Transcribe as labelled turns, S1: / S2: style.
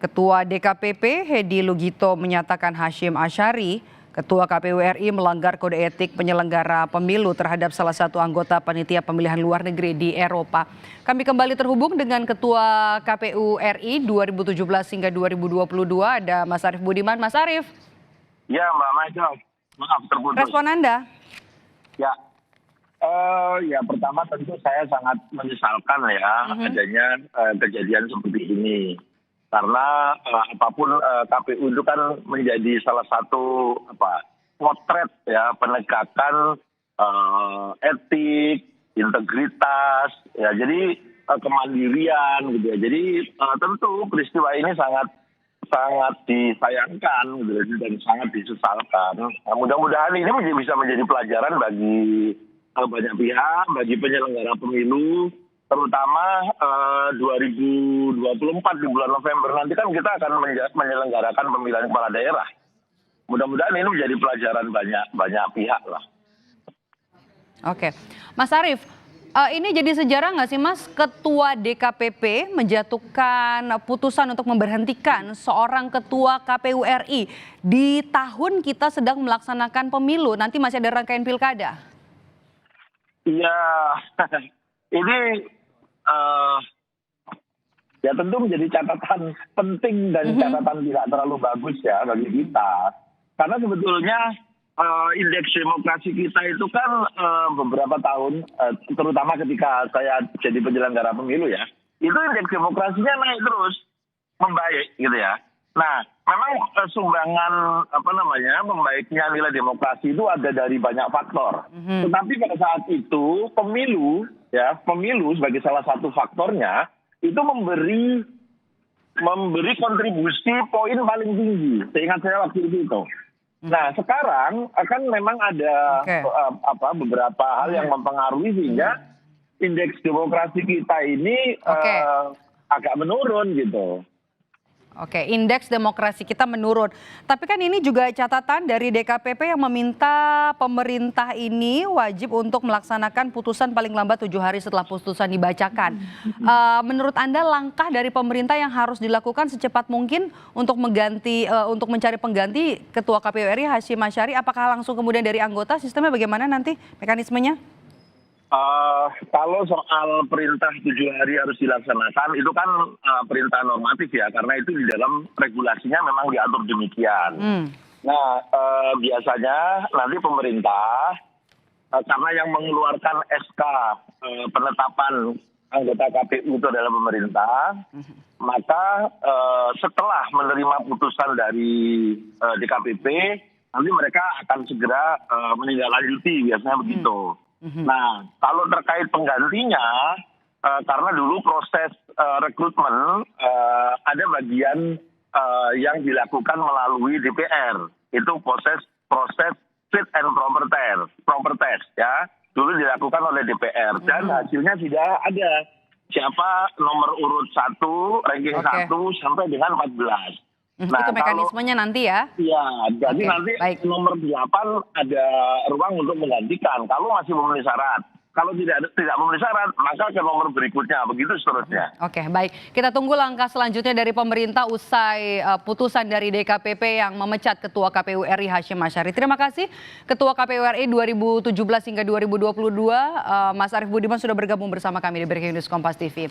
S1: Ketua DKPP Hedi Lugito menyatakan Hasyim Asyari, Ketua KPU RI melanggar kode etik penyelenggara pemilu terhadap salah satu anggota panitia pemilihan luar negeri di Eropa. Kami kembali terhubung dengan Ketua KPU RI 2017 hingga 2022, ada Mas Arief Budiman. Mas Arief.
S2: Ya Mbak Majo, maaf terputus.
S1: Respon Anda?
S2: Ya, ya pertama tentu saya sangat menyesalkan ya adanya kejadian seperti ini. Karena apapun KPU itu kan menjadi salah satu potret ya penegakan etik, integritas, ya jadi kemandirian gitu ya. Jadi tentu peristiwa ini sangat disayangkan gitu, dan sangat disesalkan. Nah, mudah-mudahan ini bisa menjadi pelajaran bagi banyak pihak, bagi penyelenggara pemilu, terutama 2024 di bulan November nanti kan kita akan menyelenggarakan pemilihan kepala daerah. Mudah-mudahan ini menjadi pelajaran banyak pihak lah.
S1: Oke, Mas Arief, ini jadi sejarah nggak sih Mas, Ketua DKPP menjatuhkan putusan untuk memberhentikan seorang Ketua KPU RI di tahun kita sedang melaksanakan pemilu, nanti masih ada rangkaian pilkada?
S2: Iya, ini ya tentu menjadi catatan penting dan catatan tidak terlalu bagus ya bagi kita. Karena sebetulnya indeks demokrasi kita itu kan beberapa tahun, terutama ketika saya jadi penyelenggara pemilu ya, itu indeks demokrasinya naik terus, membaik gitu ya. Nah, memang sumbangan membaiknya nilai demokrasi itu ada dari banyak faktor. Tetapi pada saat itu pemilu sebagai salah satu faktornya itu memberi kontribusi poin paling tinggi. Seingat saya waktu itu. Nah, sekarang akan memang ada beberapa hal yang mempengaruhi sehingga indeks demokrasi kita ini agak menurun gitu.
S1: Oke, indeks demokrasi kita menurun. Tapi kan ini juga catatan dari DKPP yang meminta pemerintah ini wajib untuk melaksanakan putusan paling lambat 7 hari setelah putusan dibacakan. Menurut Anda langkah dari pemerintah yang harus dilakukan secepat mungkin untuk untuk mencari pengganti Ketua KPU RI Hasyim Asyari, apakah langsung kemudian dari anggota? Sistemnya bagaimana nanti mekanismenya?
S2: Kalau soal perintah 7 hari harus dilaksanakan, itu kan perintah normatif ya, karena itu di dalam regulasinya memang diatur demikian. Nah, biasanya nanti pemerintah, karena yang mengeluarkan SK penetapan anggota KPU itu adalah pemerintah, maka setelah menerima putusan dari DKPP, nanti mereka akan segera menindaklanjuti, biasanya begitu. Nah, kalau terkait penggantinya, karena dulu proses rekrutmen ada bagian yang dilakukan melalui DPR, itu proses fit and proper test ya, dulu dilakukan oleh DPR dan hasilnya sudah ada siapa nomor urut 1, ranking 1 sampai dengan 14.
S1: Nah, itu mekanismenya nanti ya?
S2: Iya, jadi nanti nomor 8 ada ruang untuk menggantikan kalau masih memenuhi syarat. Kalau tidak memenuhi syarat, maka ke nomor berikutnya, begitu seterusnya.
S1: Oke, baik. Kita tunggu langkah selanjutnya dari pemerintah usai putusan dari DKPP yang memecat Ketua KPU RI Hasyim Asyari. Terima kasih Ketua KPU RI 2017 hingga 2022, Mas Arief Budiman sudah bergabung bersama kami di Breaking News Kompas TV.